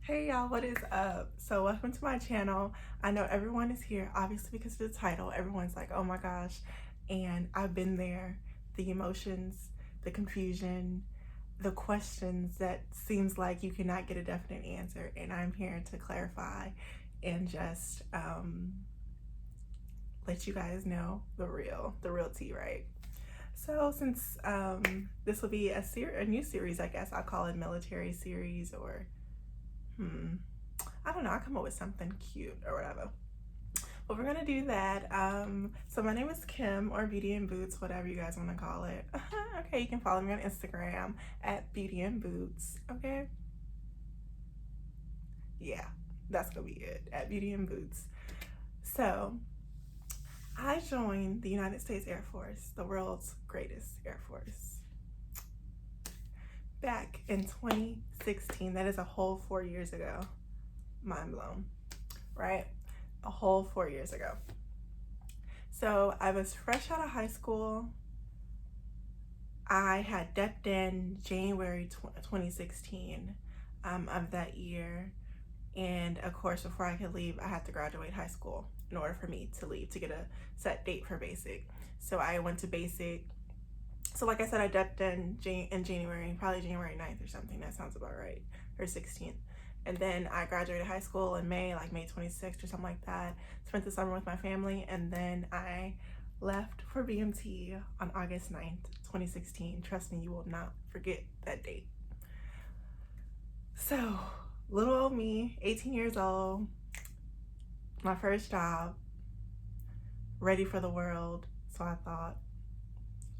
Hey y'all, what is up? So welcome to my channel. I know everyone is here, obviously because of the title. Everyone's like, oh my gosh. And I've been there. The emotions, the confusion, the questions that seems like you cannot get a definite answer. And I'm here to clarify and just let you guys know the real tea, right? So since this will be a new series, I guess I'll call it military series or I don't know, I'll come up with something cute or whatever. But we're gonna do that. So my name is Kim, or Beautyinbootz, whatever you guys want to call it. Okay, you can follow me on Instagram at Beautyinbootz. Okay, yeah, that's gonna be it, at Beautyinbootz. So I joined the United States Air Force, the world's greatest Air Force, back in 2016. That is a whole 4 years ago. Mind blown, right? A whole 4 years ago. So I was fresh out of high school. I had depped in January 2016 of that year. And of course, before I could leave, I had to graduate high school in order for me to leave, to get a set date for basic. So I went to basic. So like I said, I depped in January, probably January 9th or something. That sounds about right, or 16th. And then I graduated high school in May, like May 26th or something like that. Spent the summer with my family, and then I left for BMT on August 9th, 2016. Trust me, you will not forget that date. So, little old me, 18 years old, my first job, ready for the world. So I thought,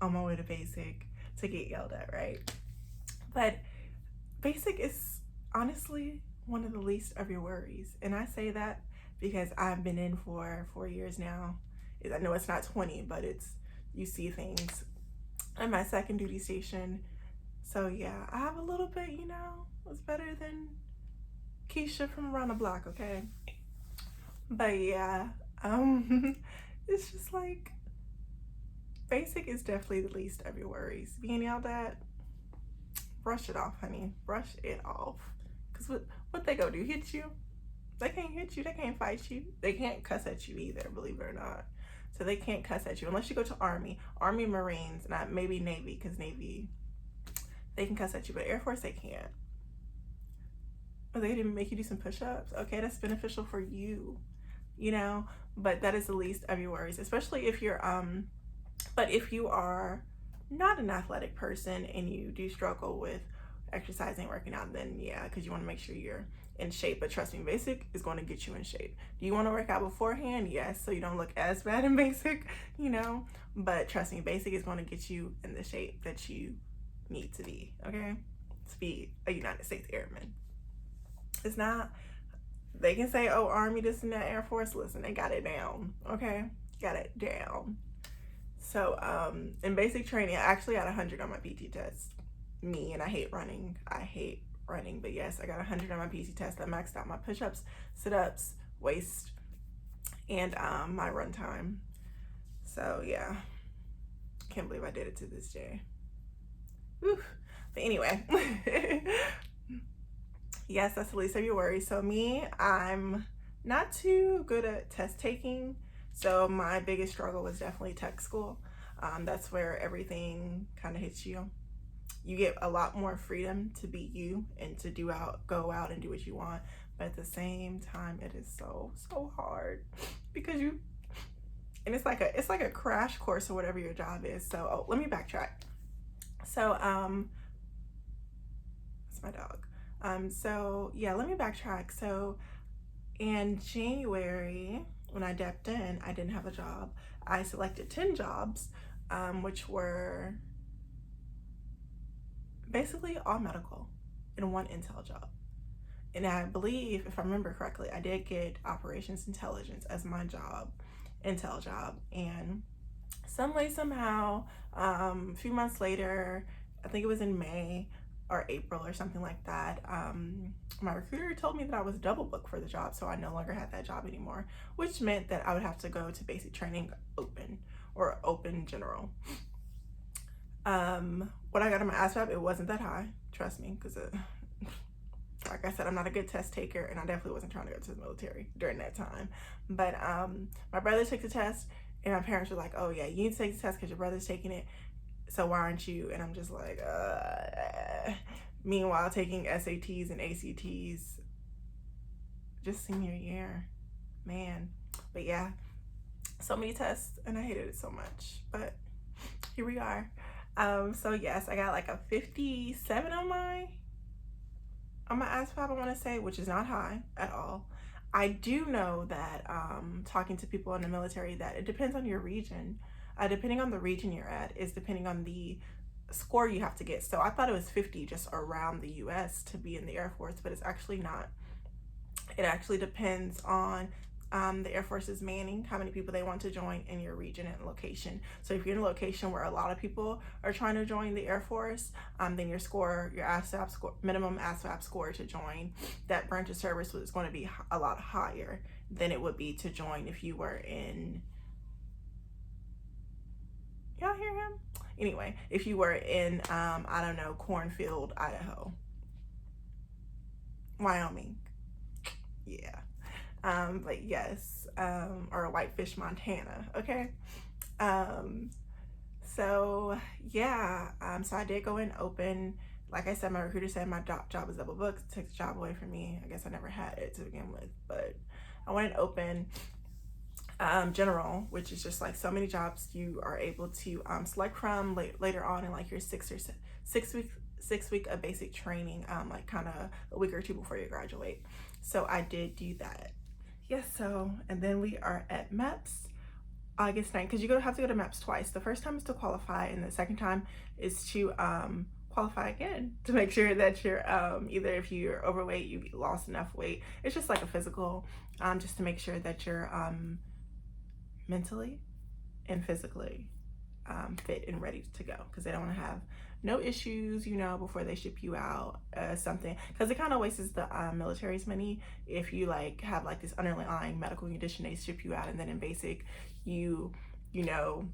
on my way to basic to get yelled at, right? But basic is honestly one of the least of your worries. And I say that because I've been in for 4 years now. I know it's not 20, but you see things. I'm my second duty station. So yeah, I have a little bit, it's better than Keisha from around the block, okay? But yeah, it's just like, basic is definitely the least of your worries. Being yelled at, brush it off, honey. Brush it off. Because what they go do? Hit you? They can't hit you. They can't fight you. They can't cuss at you either, believe it or not. So they can't cuss at you unless you go to Army, Marines, not maybe Navy, because Navy, they can cuss at you, but Air Force, they can't. Or they didn't make you do some push-ups. Okay, that's beneficial for you, but that is the least of your worries, especially if you're, but if you are not an athletic person and you do struggle with exercising, working out, then yeah, because you want to make sure you're in shape. But trust me, basic is going to get you in shape. Do you want to work out beforehand? Yes, so you don't look as bad in basic, but trust me, basic is going to get you in the shape that you need to be, okay, to be a United States Airman. It's not, they can say, oh, Army, this and that, Air Force. Listen, they got it down, okay? Got it down. So in basic training, I actually got 100 on my PT test. And I hate running. But yes, I got 100 on my PT test. I maxed out my push-ups, sit-ups, waist, and my run time. So yeah, can't believe I did it to this day. Whew. But anyway, yes, that's the least of your worries. So me, I'm not too good at test taking. So my biggest struggle was definitely tech school. That's where everything kind of hits you. You get a lot more freedom to be you and to go out and do what you want. But at the same time, it is so hard because and it's like a crash course or whatever your job is. So let me backtrack. So that's my dog. So yeah, let me backtrack. So in January, when I depped in, I didn't have a job. I selected 10 jobs, which were basically all medical and one intel job. And I believe, if I remember correctly, I did get operations intelligence as my job, intel job. And some way, somehow, a few months later, I think it was in May or April or something like that, my recruiter told me that I was double booked for the job, so I no longer had that job anymore, which meant that I would have to go to basic training open, or open general. What I got on my ASVAB, it wasn't that high, trust me, because Like I said, I'm not a good test taker, and I definitely wasn't trying to go to the military during that time. But my brother took the test, and my parents were like, oh yeah, you need to take the test because your brother's taking it, so why aren't you? And I'm just like, meanwhile taking SATs and ACTs just senior year, man. But yeah, so many tests, and I hated it so much, but here we are. So yes, I got like a 57 on my ASVAB, I want to say, which is not high at all. I do know that talking to people in the military, that it depends on your region. Depending on the region you're at is depending on the score you have to get. So I thought it was 50 just around the US to be in the Air Force, but it's actually not. It actually depends on the Air Force's manning, how many people they want to join in your region and location. So if you're in a location where a lot of people are trying to join the Air Force, then your score, your ASVAB score, minimum ASVAB score to join that branch of service is going to be a lot higher than it would be to join if you were in, y'all hear him? Anyway, if you were in, I don't know, Cornfield, Idaho, Wyoming. Yeah. But yes, or Whitefish, Montana. Okay. So yeah, so I did go in open. Like I said, my recruiter said my job was double booked, took the job away from me. I guess I never had it to begin with, but I went in open general, which is just like so many jobs you are able to select from later on in like your 6 week of basic training, like kind of a week or two before you graduate. So I did do that. Yes, so, and then we are at MEPS August 9th, because you have to go to MEPS twice. The first time is to qualify, and the second time is to qualify again to make sure that you're either if you're overweight, you lost enough weight. It's just like a physical, just to make sure that you're mentally and physically fit and ready to go, because they don't want to have no issues, you know, before they ship you out something, because it kind of wastes the military's money if you like have like this underlying medical condition, they ship you out, and then in basic you know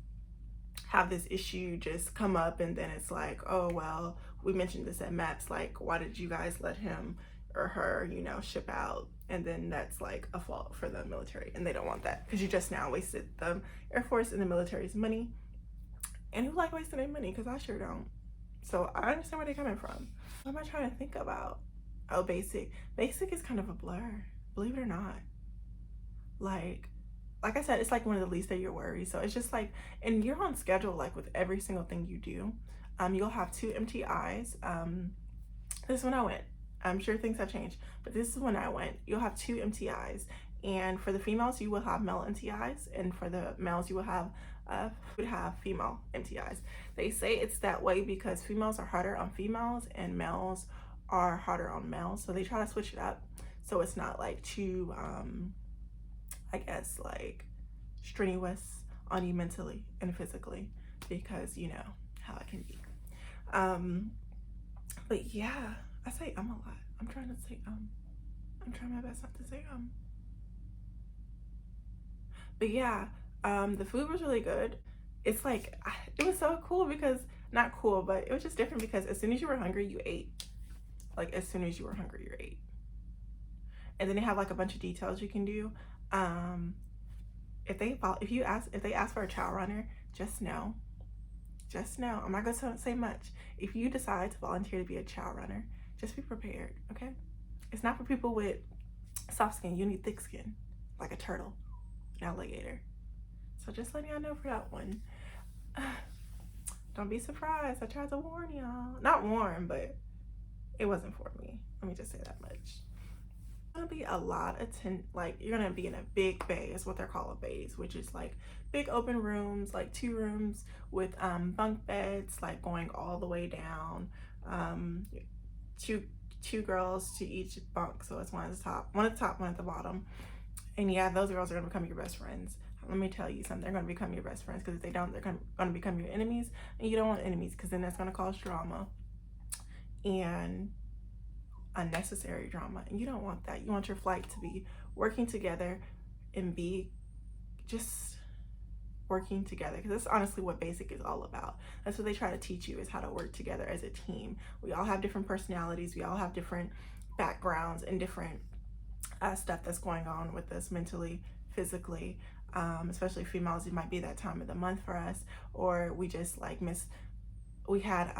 have this issue just come up, and then it's like, oh well, we mentioned this at MEPS, like why did you guys let him or her, you know, ship out? And then that's like a fault for the military, and they don't want that, because you just now wasted the Air Force and the military's money. And who like wasting their money? Because I sure don't. So I understand where they're coming from. What am I trying to think about? Oh, basic. Basic is kind of a blur, believe it or not. Like I said, it's like one of the least of your worries. So it's just like, and you're on schedule like with every single thing you do. You'll have 2 MTIs. This is when I went. I'm sure things have changed, but this is when I went. You'll have 2 MTIs. And for the females, you will have male MTIs. And for the males, you will have female MTIs. They say it's that way because females are harder on females and males are harder on males. So they try to switch it up so it's not like too, I guess, like strenuous on you mentally and physically, because you know how it can be. But yeah, I say a lot. I'm trying to say I'm trying my best not to say But yeah, the food was really good. It's like, it was so cool because, not cool, but it was just different because as soon as you were hungry, you ate. Like as soon as you were hungry, you ate. And then they have like a bunch of details you can do. If they ask for a chow runner, just know, I'm not gonna say much. If you decide to volunteer to be a chow runner, just be prepared, okay? It's not for people with soft skin. You need thick skin, like a turtle, an alligator. So just letting y'all know for that one. Don't be surprised. I tried to warn y'all. Not warn, but it wasn't for me. Let me just say that much. It's gonna be a lot of like you're gonna be in a big bay, is what they're called, bays, which is like big open rooms, like 2 rooms with bunk beds, like going all the way down. Two girls to each bunk, so it's one at the top, one at the bottom. And yeah, those girls are gonna become your best friends. Let me tell you something, they're gonna become your best friends, because if they don't, they're gonna become your enemies, and you don't want enemies, because then that's gonna cause drama and unnecessary drama, and you don't want that. You want your flight to be working together and be just working together, because that's honestly what basic is all about. That's what they try to teach you, is how to work together as a team. We all have different personalities, we all have different backgrounds and different stuff that's going on with us mentally, physically, especially females. It might be that time of the month for us, or we just like we had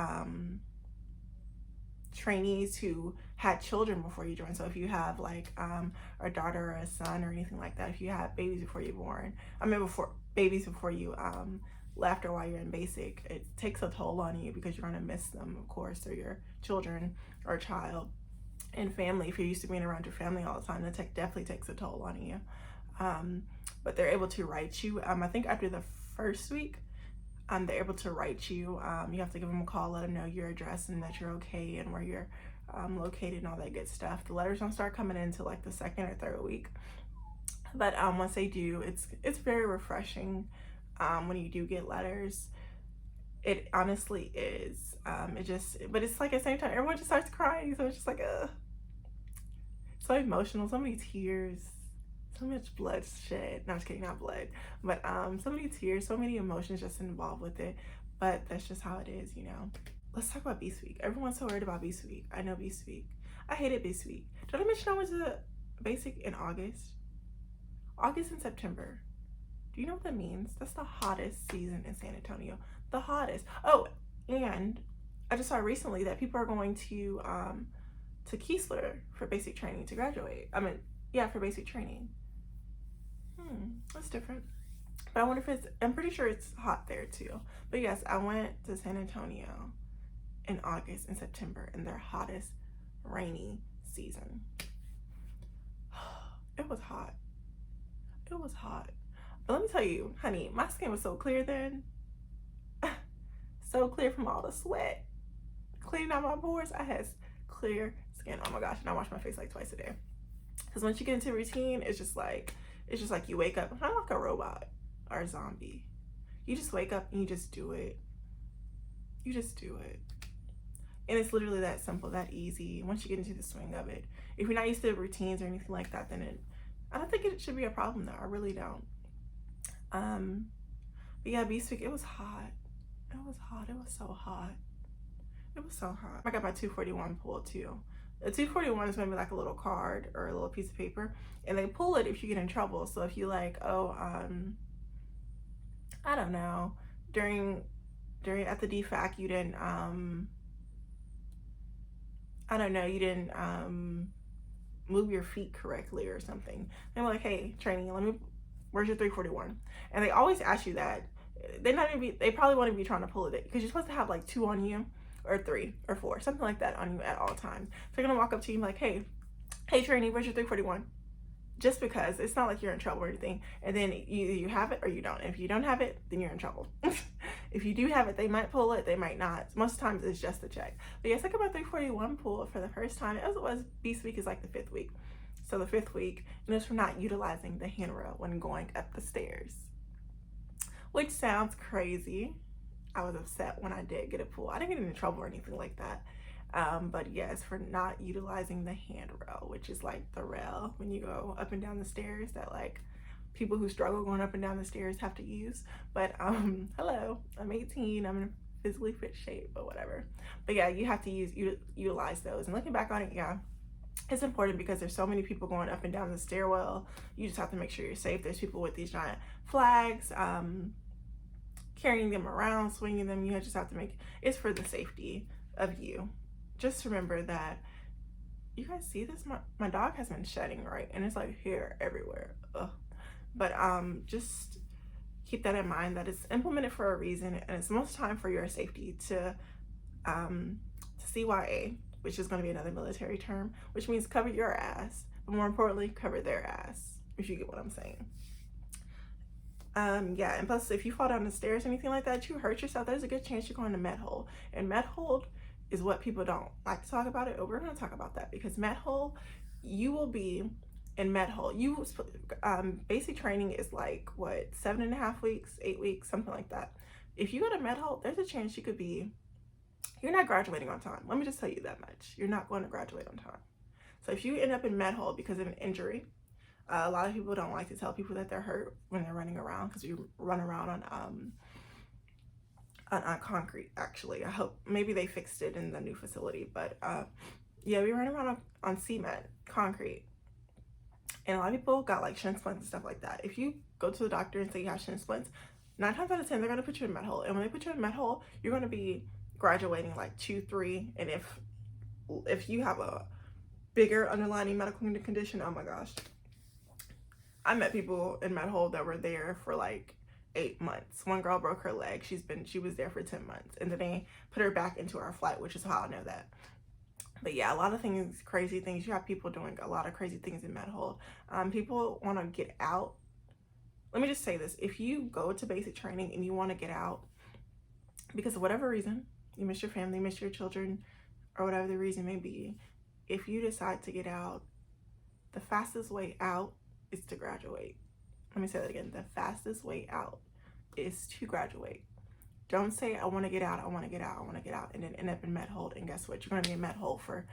trainees who had children before you joined. So if you have like a daughter or a son or anything like that, if you have babies before you're born, before babies before you left or while you're in basic, it takes a toll on you because you're going to miss them, of course, or your children or child and family. If you're used to being around your family all the time, that definitely takes a toll on you. But they're able to write you. I think after the first week, they're able to write you. You have to give them a call, let them know your address and that you're okay and where you're located and all that good stuff. The letters don't start coming in until like the second or third week. But once they do, it's very refreshing when you do get letters. It honestly is. But it's like at the same time, everyone just starts crying. So it's just like, so emotional, so many tears, so much blood shed. No, I'm just kidding, not blood, but so many tears, so many emotions just involved with it. But that's just how it is, you know. Let's talk about Beast Week. Everyone's so worried about Beast Week. I know Beast Week. I hated Beast Week. Did I mention I went to basic in August? August and September. Do you know what that means? That's the hottest season in San Antonio. The hottest. Oh, and I just saw recently that people are going to Keesler for basic training to graduate. For basic training. That's different. But I wonder if I'm pretty sure it's hot there too. But yes, I went to San Antonio in August and September in their hottest rainy season. It was hot. It was hot. But let me tell you, honey, my skin was so clear then. So clear from all the sweat. Cleaning out my pores. I had clear skin. Oh my gosh, and I wash my face like twice a day. Because once you get into a routine, it's just like you wake up, kind of like a robot or a zombie. You just wake up and you just do it. You just do it. And it's literally that simple, that easy. Once you get into the swing of it. If you're not used to routines or anything like that, then I don't think it should be a problem though. I really don't. But yeah, Beast Week, it was hot. It was hot. It was so hot. It was so hot. I got my 241 pulled too. The 241 is maybe like a little card or a little piece of paper, and they pull it if you get in trouble. So if you like, I don't know, at the DFAC you didn't you didn't move your feet correctly or something. They're like, hey, training, where's your 341? And they always ask you that. They probably won't even be trying to pull it because you're supposed to have like 2 on you, or 3 or 4, something like that on you at all times. So they're gonna walk up to you and be like, hey trainee, where's your 341? Just because it's not like you're in trouble or anything. And then you have it or you don't. And if you don't have it, then you're in trouble. If you do have it, they might pull it, they might not. Most times it's just a check. But yes, I got my 341 pull for the first time. As it was, Beast Week is like the 5th week. So the 5th week, and it's for not utilizing the handrail when going up the stairs. Which sounds crazy. I was upset when I did get a pull. I didn't get into trouble or anything like that. But yes, for not utilizing the handrail, which is like the rail when you go up and down the stairs that like people who struggle going up and down the stairs have to use. But hello, I'm 18, I'm in physically fit shape, but whatever. But yeah, you have to utilize those. And looking back on it, yeah, it's important because there's so many people going up and down the stairwell. You just have to make sure you're safe. There's people with these giant flags, carrying them around, swinging them. You just have to it's for the safety of you. Just remember that. You guys see this? My dog has been shedding, right? And it's like hair everywhere. Ugh. But just keep that in mind, that it's implemented for a reason, and it's most time for your safety to CYA, which is going to be another military term, which means cover your ass, but more importantly, cover their ass, if you get what I'm saying. Yeah, and plus if you fall down the stairs or anything like that, you hurt yourself, there's a good chance you're going to med hold. And med hold is what people don't like to talk about it, but we're going to talk about that, because med hold, you will be in med hold. Basic training is like what, 7.5 weeks, 8 weeks, something like that. If you go to med hold, there's a chance you're not graduating on time. Let me just tell you that much. You're not going to graduate on time. So if you end up in med hold because of an injury, a lot of people don't like to tell people that they're hurt when they're running around, because you run around on concrete, actually. I hope maybe they fixed it in the new facility, but Yeah, we ran around on cement, concrete. And a lot of people got like shin splints and stuff like that. If you go to the doctor and say you have shin splints, 9 times out of 10, they're going to put you in med hole. And when they put you in med hole, you're going to be graduating like 2, 3. And if you have a bigger underlying medical condition, oh my gosh. I met people in med hole that were there for like 8 months. One girl broke her leg. She was there for 10 months. And then they put her back into our flight, which is how I know that. But yeah, a lot of things, crazy things. You have people doing a lot of crazy things in med hole. People want to get out. Let me just say this. If you go to basic training and you want to get out because of whatever reason, you miss your family, miss your children, or whatever the reason may be, if you decide to get out, the fastest way out is to graduate. Let me say that again. The fastest way out is to graduate. Don't say, I want to get out, I want to get out, I want to get out, and then end up in med hold. And guess what? You're going to be in med hold for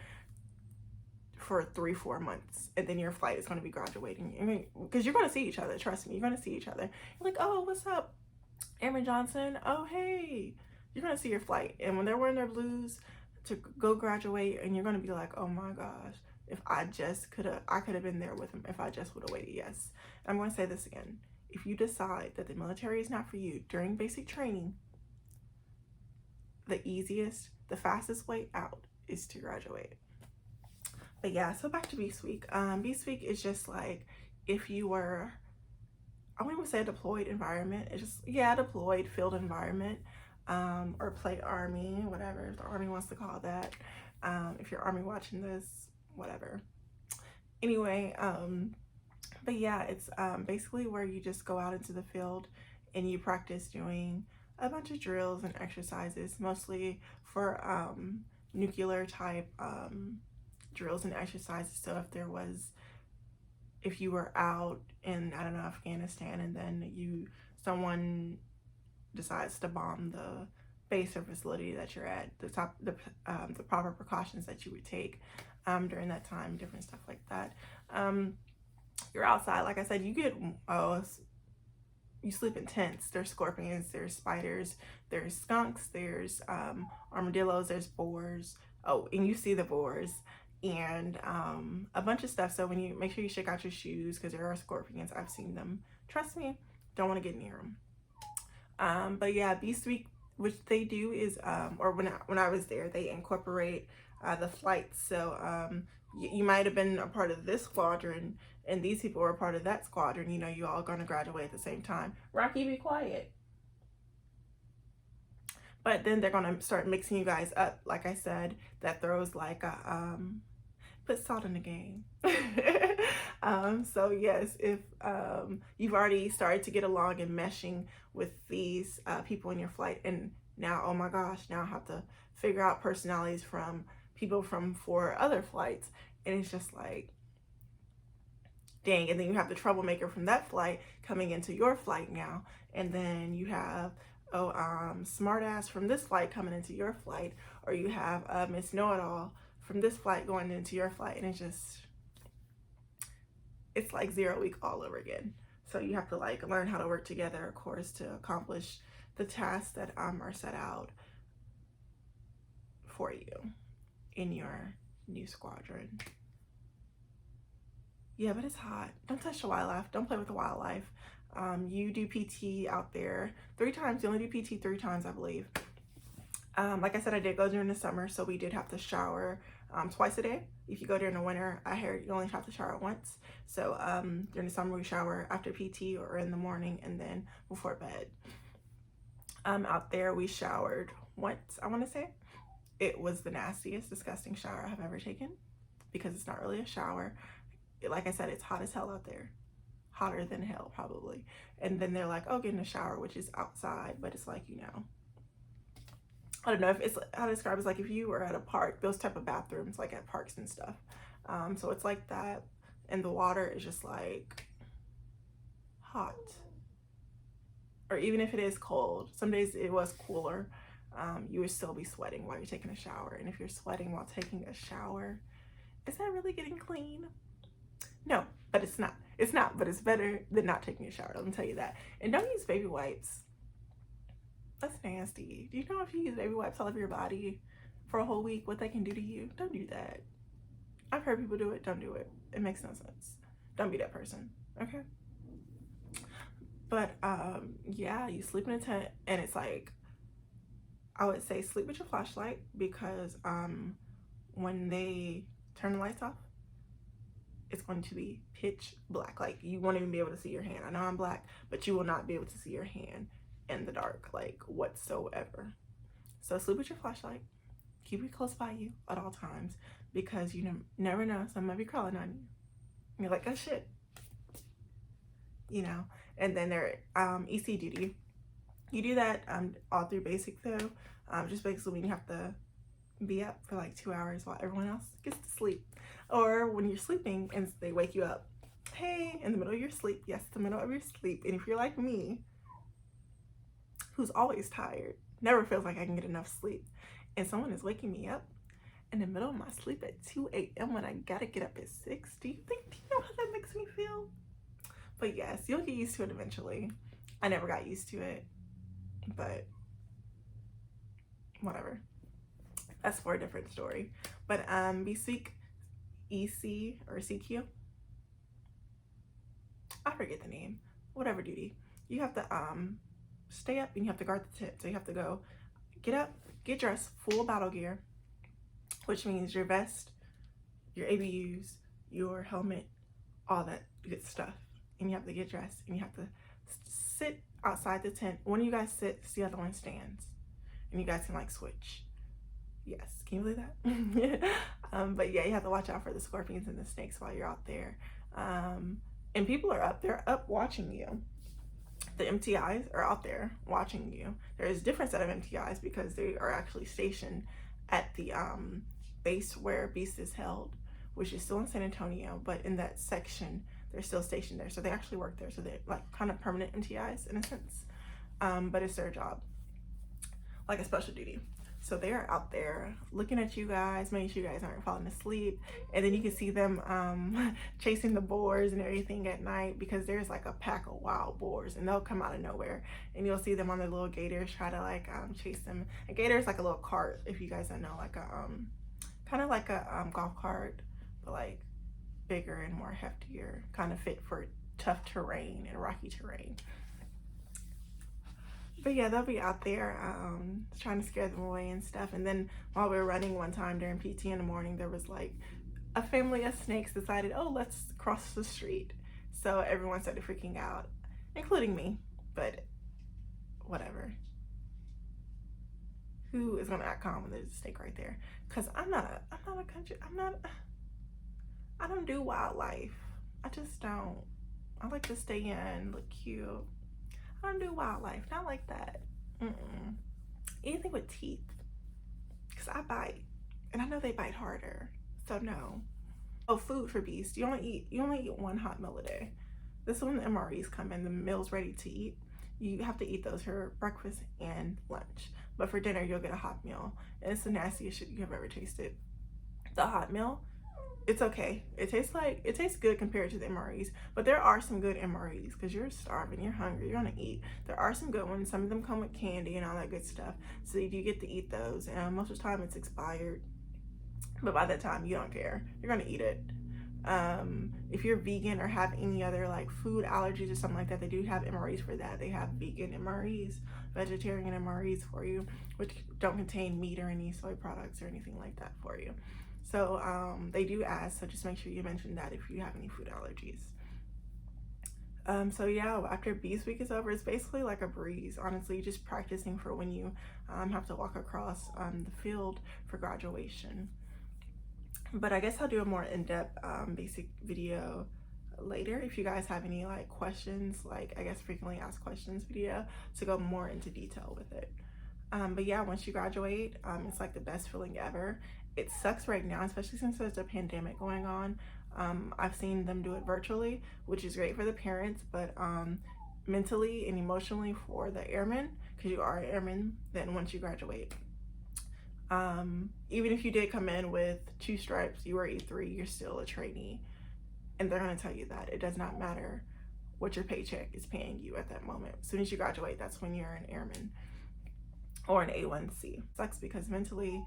3-4 months, and then your flight is going to be graduating. I mean, because you're going to see each other. Trust me, you're going to see each other. You're like, oh, what's up, Airman Johnson? Oh, hey. You're going to see your flight. And when they're wearing their blues to go graduate, and you're going to be like, oh my gosh, if I could have been there with him if I just would have waited. Yes. And I'm going to say this again. If you decide that the military is not for you during basic training, the easiest, the fastest way out is to graduate. But yeah, so back to Beast Week. Beast Week is just like if you were, I wouldn't even say a deployed environment. It's just, yeah, deployed field environment, or play Army, whatever if the Army wants to call that. If you're Army watching this, whatever. Anyway, but yeah, it's basically where you just go out into the field and you practice doing a bunch of drills and exercises, mostly for nuclear type drills and exercises. So if you were out in, I don't know, Afghanistan, and then someone decides to bomb the base or facility that you're at, the proper precautions that you would take during that time, different stuff like that. You're outside, like I said, you sleep in tents. There's scorpions, there's spiders, there's skunks, there's armadillos, there's boars. Oh, and you see the boars and a bunch of stuff. So when you make sure you shake out your shoes because there are scorpions. I've seen them. Trust me, don't want to get near them. But yeah, Beast Week, which they do is, or when I was there, they incorporate the flights. So you might have been a part of this squadron and these people were a part of that squadron. You know, you all going to graduate at the same time. Rocky, be quiet. But then they're going to start mixing you guys up. Like I said, that throws like a, put salt in the game. So yes, if you've already started to get along and meshing with these people in your flight, and now, oh my gosh, now I have to figure out personalities from people from 4 other flights. And it's just like, dang. And then you have the troublemaker from that flight coming into your flight now. And then you have, smartass from this flight coming into your flight. Or you have Miss Know-It-All from this flight going into your flight. And it's like 0 week all over again. So you have to like learn how to work together, of course, to accomplish the tasks that are set out for you in your new squadron. Yeah, but it's hot. Don't touch the wildlife. Don't play with the wildlife. You do PT out there 3 times. You only do PT 3 times, I believe. Like I said, I did go during the summer, so we did have to shower twice a day. If you go during the winter, I heard you only have to shower once. So during the summer, we shower after PT or in the morning and then before bed. Out there, we showered once, I want to say. It was the nastiest, disgusting shower I have ever taken because it's not really a shower. Like I said, it's hot as hell out there. Hotter than hell, probably. And then they're like, oh, get in the shower, which is outside. But it's like, you know, I don't know if it's how to describe it. It's like if you were at a park, those type of bathrooms, like at parks and stuff. So it's like that. And the water is just like hot. Or even if it is cold, some days it was cooler, you would still be sweating while you're taking a shower. And if you're sweating while taking a shower, is that really getting clean? No, but it's not. It's not, but it's better than not taking a shower. Let me tell you that. And don't use baby wipes. That's nasty. Do you know if you use baby wipes all over your body for a whole week, what they can do to you? Don't do that. I've heard people do it. Don't do it. It makes no sense. Don't be that person. Okay. But yeah, you sleep in a tent, and it's like, I would say sleep with your flashlight, because when they turn the lights off, it's going to be pitch black. Like, you won't even be able to see your hand. I know I'm black, but you will not be able to see your hand in the dark, like, whatsoever. So sleep with your flashlight. Keep it close by you at all times, because you never know, someone might be crawling on you. And you're like, oh shit, you know. And then there, EC duty. You do that all through basic though. Just basically when you have to be up for like 2 hours while everyone else gets to sleep, or when you're sleeping and they wake you up, hey, in the middle of your sleep. Yes, the middle of your sleep. And if you're like me, who's always tired, never feels like I can get enough sleep, and someone is waking me up in the middle of my sleep at 2 a.m. when I gotta get up at 6, do you know how that makes me feel? But yes, you'll get used to it eventually. I never got used to it, but whatever. That's for a different story. But basic EC or CQ, I forget the name, whatever duty, you have to stay up and you have to guard the tent. So you have to go get up, get dressed, full battle gear, which means your vest, your ABUs, your helmet, all that good stuff. And you have to get dressed and you have to sit outside the tent. One of you guys sits, the other one stands, and you guys can like switch. Yes, can you believe that? But yeah, you have to watch out for the scorpions and the snakes while you're out there. And people are up there, up watching you. The MTIs are out there watching you. There is a different set of MTIs because they are actually stationed at the base where Beast is held, which is still in San Antonio, but in that section, they're still stationed there. So they actually work there. So they're like kind of permanent MTIs in a sense, but it's their job, like a special duty. So they're out there looking at you guys, making sure you guys aren't falling asleep. And then you can see them chasing the boars and everything at night, because there's like a pack of wild boars and they'll come out of nowhere. And you'll see them on their little gators try to like chase them. A gator is like a little cart, if you guys don't know, like a kind of like a golf cart, but like bigger and more heftier, kind of fit for tough terrain and rocky terrain. But yeah, they'll be out there trying to scare them away and stuff. And then while we were running one time during PT in the morning, there was like a family of snakes decided, oh, let's cross the street. So everyone started freaking out, including me, but whatever. Who is gonna act calm when there's a snake right there? Cause I don't do wildlife. I just don't. I like to stay in, look cute. I don't do wildlife, not like that. Anything with teeth, because I bite, and I know they bite harder, so no. Oh, food for beasts. You only eat one hot meal a day. This is when the MREs come in, the meal's ready to eat. You have to eat those for breakfast and lunch. But for dinner, you'll get a hot meal, and it's the nastiest shit you have ever tasted. The hot meal, it's okay. It tastes good compared to the MREs, but there are some good MREs because you're starving, you're hungry, you're gonna eat. There are some good ones. Some of them come with candy and all that good stuff, so you do get to eat those. And most of the time, it's expired, but by that time, you don't care. You're gonna eat it. If you're vegan or have any other like food allergies or something like that, they do have MREs for that. They have vegan MREs, vegetarian MREs for you, which don't contain meat or any soy products or anything like that for you. So they do ask, so just make sure you mention that if you have any food allergies. So yeah, after Beast Week is over, it's basically like a breeze, honestly, just practicing for when you have to walk across the field for graduation. But I guess I'll do a more in-depth basic video later if you guys have any like questions, like I guess frequently asked questions video, to go more into detail with it. But yeah, once you graduate, it's like the best feeling ever. It sucks right now, especially since there's a pandemic going on. I've seen them do it virtually, which is great for the parents, but mentally and emotionally for the airmen, because you are an airman then once you graduate. Even if you did come in with 2 stripes, you were E3, you're still a trainee. And they're gonna tell you that it does not matter what your paycheck is paying you at that moment. As soon as you graduate, that's when you're an airman or an A1C. It sucks because mentally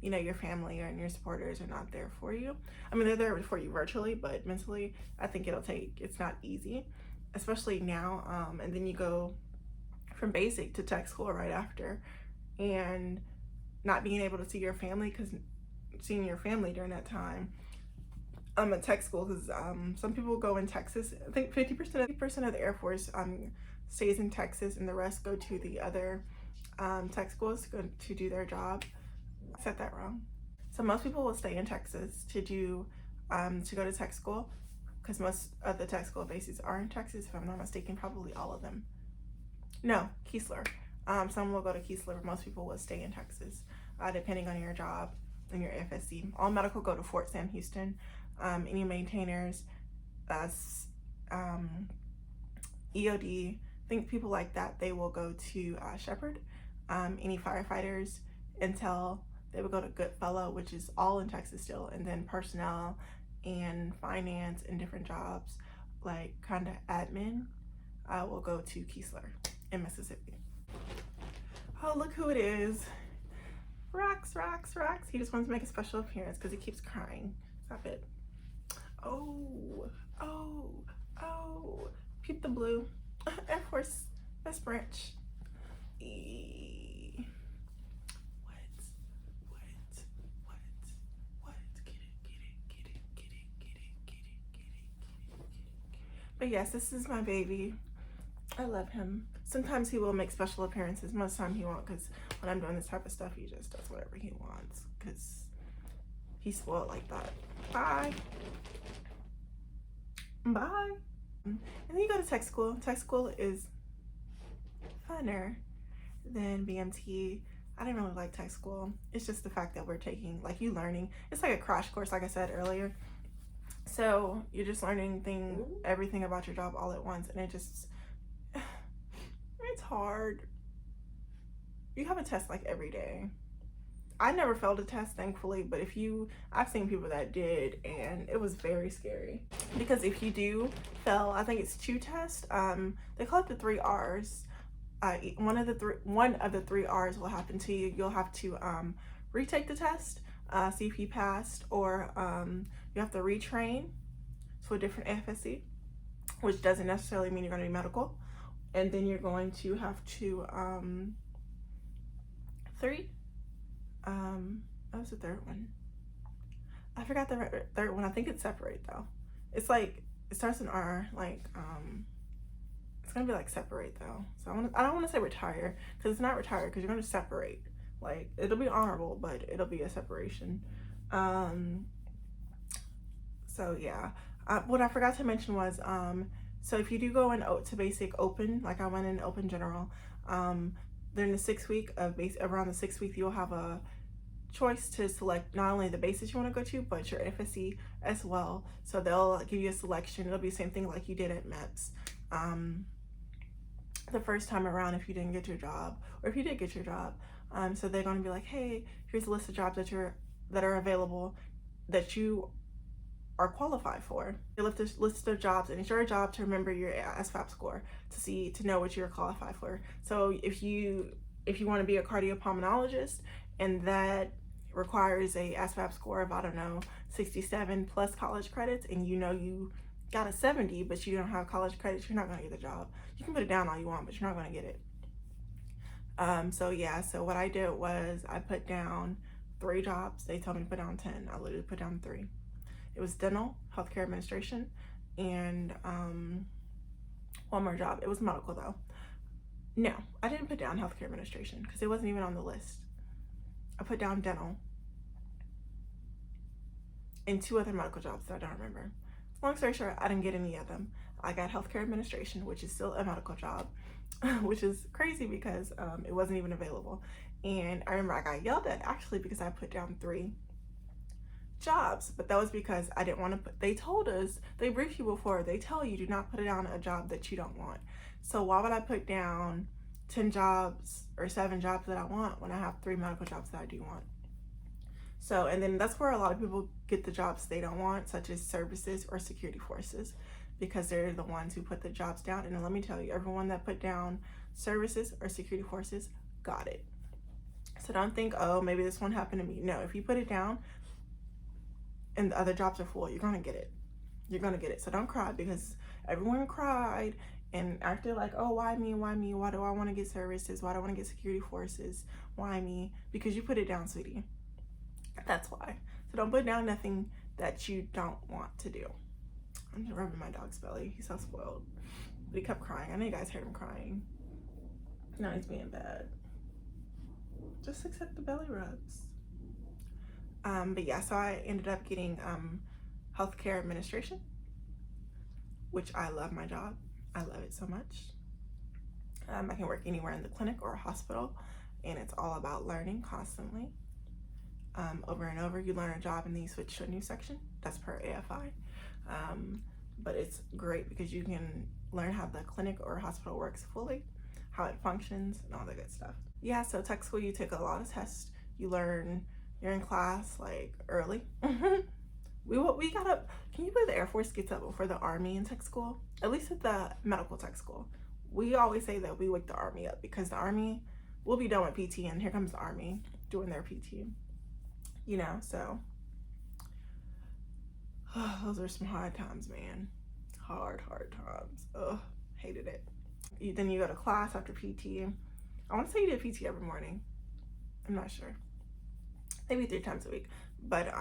you know, your family and your supporters are not there for you. I mean, they're there for you virtually, but mentally, I think it's not easy, especially now. And then you go from basic to tech school right after, and not being able to see your family, because seeing your family during that time at tech school, because some people go in Texas. I think 50% of the Air Force stays in Texas, and the rest go to the other tech schools to do their job. I said that wrong. So most people will stay in Texas to go to tech school, because most of the tech school bases are in Texas, if I'm not mistaken, probably all of them. No, Keesler. Some will go to Keesler, but most people will stay in Texas, depending on your job and your FSC. All medical go to Fort Sam Houston. Any maintainers, EOD, think people like that, they will go to Shepherd. Any firefighters, Intel, they would go to Goodfellow, which is all in Texas still, and then personnel and finance and different jobs like kind of admin will go to Keesler in Mississippi. Oh, look who it is. Rax. He just wants to make a special appearance because he keeps crying. Stop it. Oh. Peep the blue. Air Force West Branch. But yes, this is my baby. I love him. Sometimes he will make special appearances. Most of the time he won't, because when I'm doing this type of stuff, he just does whatever he wants, because he's spoiled like that. Bye. And then you go to tech school. Tech school is funner than BMT. I didn't really like tech school. It's just the fact that we're taking, like, you learning. It's like a crash course, like I said earlier. So you're just learning everything about your job all at once, and it's hard. You have a test like every day. I never failed a test, thankfully, but I've seen people that did, and it was very scary. Because if you do fail, I think it's 2 tests. They call it the 3 R's. One of the 3 R's will happen to you. You'll have to retake the test, see if you passed, or you have to retrain to a different FSC, which doesn't necessarily mean you're going to be medical. And then you're going to have to what was the third one? I forgot the third one. I think it's separate though. It's like, it starts in R, like it's gonna be like separate though. So I don't want to say retire, because it's not retire, because you're going to separate. Like, it'll be honorable, but it'll be a separation. So yeah. What I forgot to mention was so if you do go in to basic open, like I went in open general, during the 6th week of around the 6th week, you'll have a choice to select not only the bases you want to go to, but your FSC as well. So they'll give you a selection. It'll be the same thing like you did at MEPS the first time around, if you didn't get your job, or if you did get your job. So they're going to be like, hey, here's a list of jobs that are available that you are qualified for. They lift this list of jobs, and it's your job to remember your SFAP score to know what you're qualified for. So if you want to be a cardiopulmonologist, and that requires a SFAP score of, I don't know, 67 plus college credits, and you know you got a 70, but you don't have college credits, you're not going to get the job. You can put it down all you want, but you're not going to get it. So yeah, so what I did was I put down 3 jobs. They told me to put down 10. I literally put down 3. It was dental, healthcare administration, and one more job. It was medical though. No, I didn't put down healthcare administration because it wasn't even on the list. I put down dental and 2 other medical jobs that I don't remember. Long story short, I didn't get any of them. I got healthcare administration, which is still a medical job, which is crazy because it wasn't even available. And I remember I got yelled at actually because I put down 3 jobs, but that was because I didn't want to put, they told us, they brief you before, they tell you do not put down a job that you don't want. So why would I put down 10 jobs or 7 jobs that I want when I have 3 medical jobs that I do want? So, and then that's where a lot of people get the jobs they don't want, such as services or security forces, because they're the ones who put the jobs down. And let me tell you, everyone that put down services or security forces got it. So don't think, oh, maybe this won't happen to me. No, if you put it down and the other jobs are full, you're gonna get it. You're gonna get it. So don't cry, because everyone cried and acted like, oh, why me? Why me? Why do I want to get services? Why do I want to get security forces? Why me? Because you put it down, sweetie. That's why. So don't put down nothing that you don't want to do. I'm just rubbing my dog's belly. He's so spoiled. But he kept crying. I know you guys heard him crying. Now he's being bad. Just accept the belly rubs. But yeah, so I ended up getting healthcare administration, which I love my job. I love it so much. I can work anywhere in the clinic or a hospital, and it's all about learning constantly. Over and over, you learn a job and then you switch to a new section. That's per AFI. But it's great because you can learn how the clinic or hospital works fully, how it functions, and all the good stuff. Yeah, so tech school, you take a lot of tests. You learn, you're in class like early. We got up, can you believe the Air Force gets up before the Army in tech school? At least at the medical tech school. We always say that we wake the Army up, because the Army will be done with PT and here comes the Army doing their PT. You know, so those are some hard times, man. Hard times. Ugh, hated it. Then you go to class after PT. I want to say you did PT every morning. I'm not sure. Maybe 3 times a week. But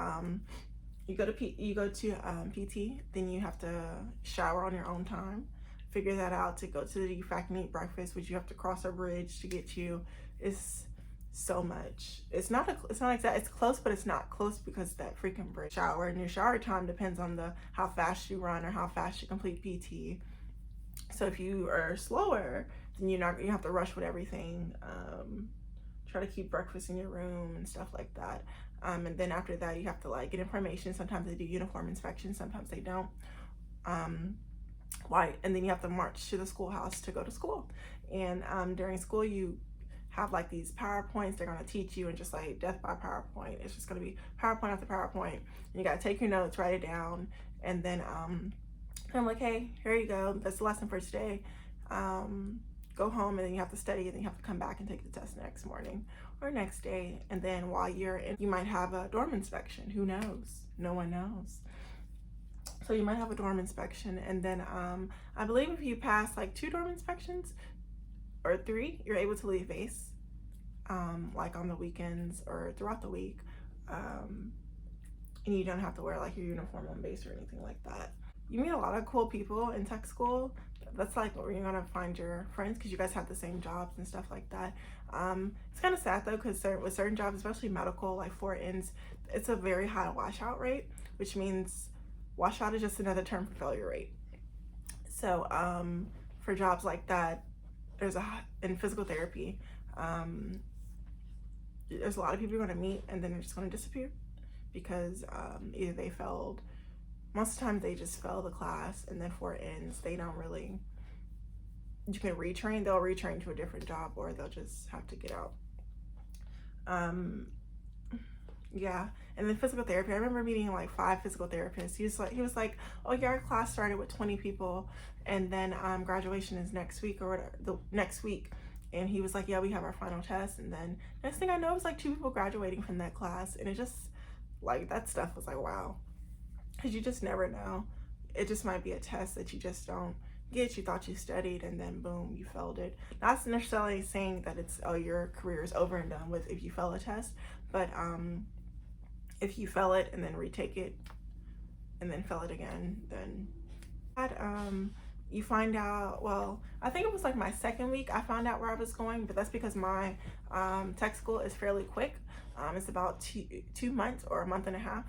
you go to PT. Then you have to shower on your own time. Figure that out to go to the DFAC and eat breakfast, which you have to cross a bridge to get to. It's so much. It's not exact. It's close, but it's not close because that freaking bridge. Shower, and your shower time depends on how fast you run or how fast you complete PT. So if you are slower, then you have to rush with everything. Try to keep breakfast in your room and stuff like that. And then after that, you have to like get information. Sometimes they do uniform inspections, sometimes they don't. And then you have to march to the schoolhouse to go to school. And during school, you have like these PowerPoints they're going to teach you, and just like death by PowerPoint. It's just going to be PowerPoint after PowerPoint. And you got to take your notes, write it down, and then I'm like, hey, here you go. That's the lesson for today. Go home, and then you have to study, and then you have to come back and take the test next morning or next day. And then while you're in, you might have a dorm inspection. Who knows? No one knows. So you might have a dorm inspection, and then I believe if you pass like 2 dorm inspections or 3, you're able to leave base, like on the weekends or throughout the week, and you don't have to wear like your uniform on base or anything like that. You meet a lot of cool people in tech school. That's like where you're gonna find your friends, because you guys have the same jobs and stuff like that. It's kind of sad though, because with certain jobs, especially medical, like 4Ns, it's a very high washout rate, which means washout is just another term for failure rate. So for jobs like that, in physical therapy, there's a lot of people you're going to meet, and then they're just going to disappear because either they failed. Most of the time they just fail the class, and then 4Ns, they don't really, you can retrain, they'll retrain to a different job, or they'll just have to get out. Yeah. And then physical therapy, I remember meeting like 5 physical therapists. He was like, oh yeah, our class started with 20 people, and then graduation is next week, or whatever, the next week. And he was like, yeah, we have our final test. And then next thing I know, it was like 2 people graduating from that class. And it just, like, that stuff was like, wow. Because you just never know. It just might be a test that you just don't get. You thought you studied, and then boom, you failed it. Not necessarily saying that it's, oh, your career is over and done with if you fail a test, but if you fail it and then retake it and then fail it again, then you find out, well, I think it was like my 2nd week I found out where I was going, but that's because my tech school is fairly quick. It's about 2 months or a month and a half.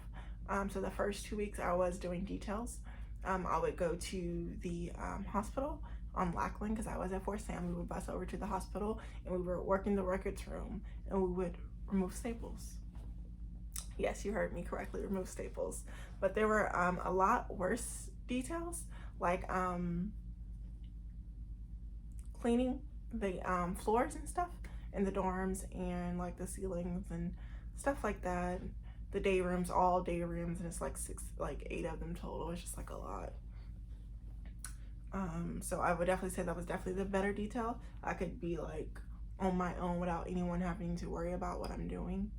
So the first 2 weeks I was doing details. I would go to the hospital on Lackland, because I was at Fort Sam. We would bus over to the hospital, and we were working the records room, and we would remove staples. Yes, you heard me correctly, remove staples. But there were a lot worse details, like cleaning the floors and stuff in the dorms, and like the ceilings and stuff like that. The day rooms, all day rooms, and it's like 8 of them total. It's just like a lot. So I would definitely say that was definitely the better detail. I could be like on my own without anyone having to worry about what I'm doing,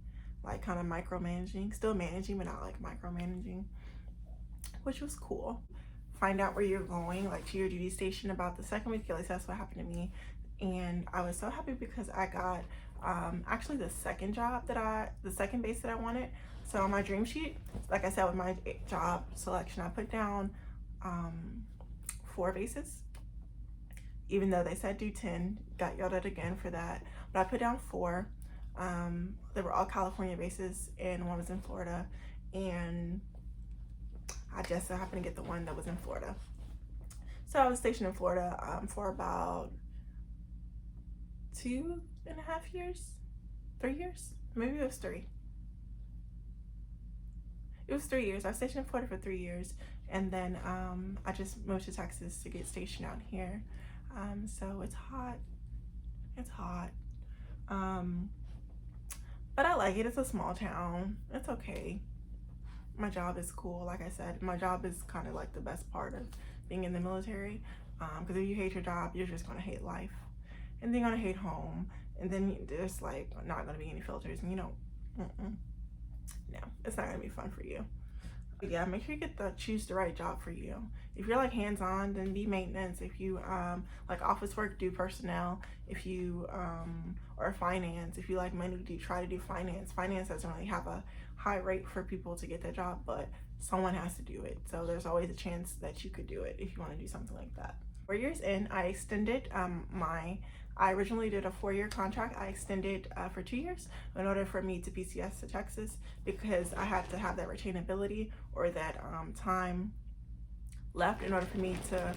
like kind of micromanaging, still managing, but not like micromanaging, which was cool. Find out where you're going, like to your duty station about the second week. At least that's what happened to me. And I was so happy because I got actually the second base that I wanted. So on my dream sheet, like I said, with my job selection, I put down 4 bases, even though they said do 10. Got yelled at again for that, but I put down 4. They were all California bases and one was in Florida, and I just so happened to get the one that was in Florida. So I was stationed in Florida for about 2.5 years, 3 years, maybe it was 3. It was 3 years. I was stationed in Florida for 3 years, and then I just moved to Texas to get stationed out here. So it's hot. It's hot. But I like it. It's a small town. It's okay. My job is cool. Like I said, my job is kind of like the best part of being in the military. Because if you hate your job, you're just gonna hate life, and then you're gonna hate home, and then there's like not gonna be any filters, and you know, no, it's not gonna be fun for you. But yeah, make sure you choose the right job for you. If you're like hands-on, then be maintenance. If you like office work, do personnel. If you or finance, if you like money, try to do finance. Finance doesn't really have a high rate for people to get that job, but someone has to do it. So there's always a chance that you could do it if you want to do something like that. 4 years in, I extended I originally did a 4-year contract. I extended for 2 years in order for me to PCS to Texas, because I had to have that retainability or that time left in order for me to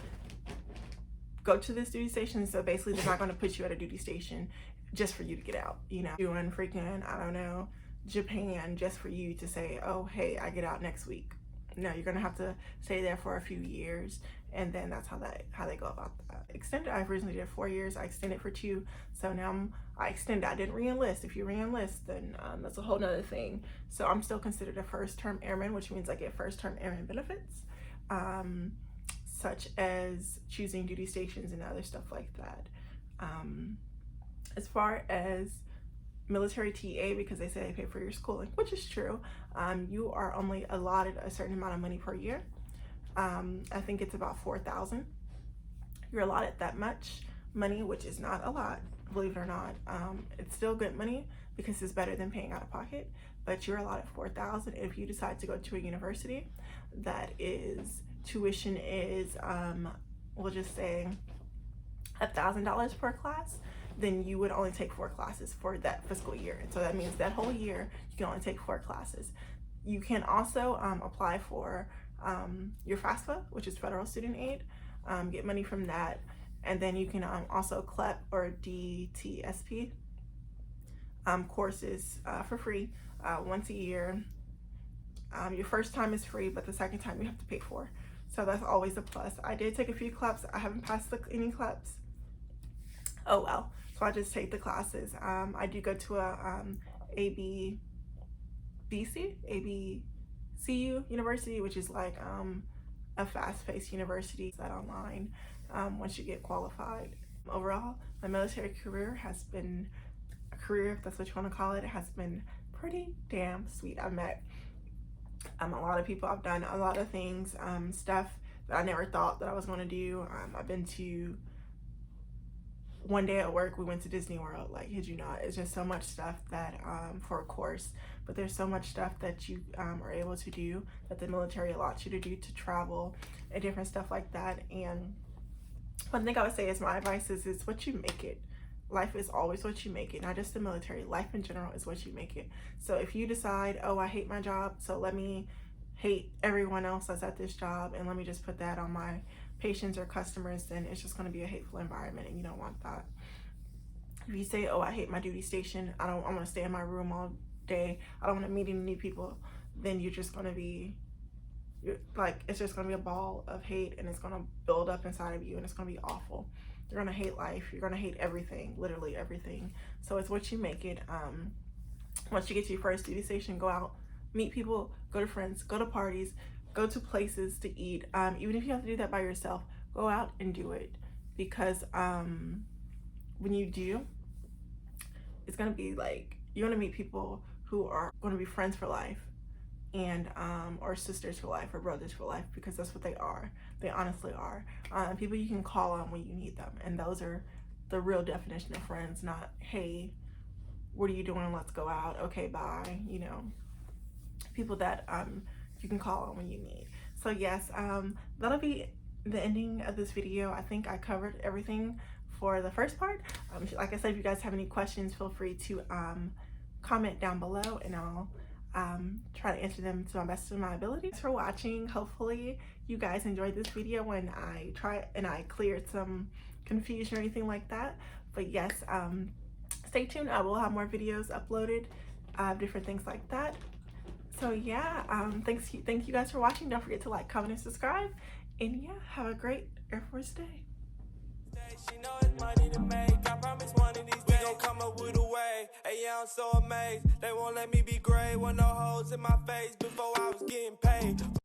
go to this duty station. So basically they're not going to put you at a duty station just for you to get out, you know, doing freaking, I don't know, Japan just for you to say, oh, hey, I get out next week. No, you're gonna have to stay there for a few years, and then that's how they go about that. Extended, I originally did 4 years. I extended for 2, so now I extended. I didn't re-enlist. If you re-enlist, then that's a whole nother thing. So I'm still considered a first-term airman, which means I get first-term airman benefits, such as choosing duty stations and other stuff like that. As far as military TA, because they say they pay for your schooling, which is true, you are only allotted a certain amount of money per year. I think it's about $4,000. You're allotted that much money, which is not a lot, believe it or not. It's still good money because it's better than paying out of pocket, but you're allotted $4,000. If you decide to go to a university that is tuition is we'll just say $1,000 per class, then you would only take 4 classes for that fiscal year. And so that means that whole year, you can only take 4 classes. You can also apply for your FAFSA, which is Federal Student Aid, get money from that. And then you can also CLEP or DTSP courses for free once a year. Your first time is free, but the second time you have to pay for. So that's always a plus. I did take a few CLEPs. I haven't passed any CLEPs. Oh well. So I just take the classes. I do go to a ABCU university, which is like a fast-paced university that online once you get qualified. Overall, my military career has been a career, if that's what you want to call it. It has been pretty damn sweet. I've met a lot of people. I've done a lot of things, stuff that I never thought that I was going to do. I've been to, one day at work, we went to Disney World. Like, kid you not, it's just so much stuff that for a course, but there's so much stuff that you are able to do that the military allots you to do, to travel and different stuff like that. And one thing I would say is my advice is it's what you make it. Life is always what you make it, not just the military. Life in general is what you make it. So if you decide, oh, I hate my job, so let me hate everyone else that's at this job and let me just put that on my patients or customers, then it's just going to be a hateful environment, and you don't want that. If you say, oh, I hate my duty station, I want to stay in my room all day, I don't want to meet any new people, then you're just going to be like, it's just going to be a ball of hate, and it's going to build up inside of you, and it's going to be awful. You're going to hate life. You're going to hate everything, literally everything. So it's what you make it. Once you get to your first duty station, go out, meet people, go to friends, go to parties, go to places to eat. Even if you have to do that by yourself, go out and do it. Because when you do, it's gonna be like, you're gonna meet people who are gonna be friends for life, and or sisters for life, or brothers for life, because that's what they are. They honestly are. People you can call on when you need them, and those are the real definition of friends. Not, hey, what are you doing, let's go out, okay, bye. You know, people that you can call on when you need. So yes, that'll be the ending of this video. I think I covered everything for the first part. Like I said, if you guys have any questions, feel free to comment down below, and I'll try to answer them to my best of my ability. Thanks for watching. Hopefully you guys enjoyed this video when I cleared some confusion or anything like that. But yes, stay tuned. I will have more videos uploaded, different things like that. So yeah, thank you guys for watching. Don't forget to like, comment, and subscribe. And yeah, have a great Air Force Day. She know it's money to make. I promise one of these days we gon' come up with a way. Hey, yeah, I'm so amazed. They won't let me be great with no holes in my face before I was getting paid.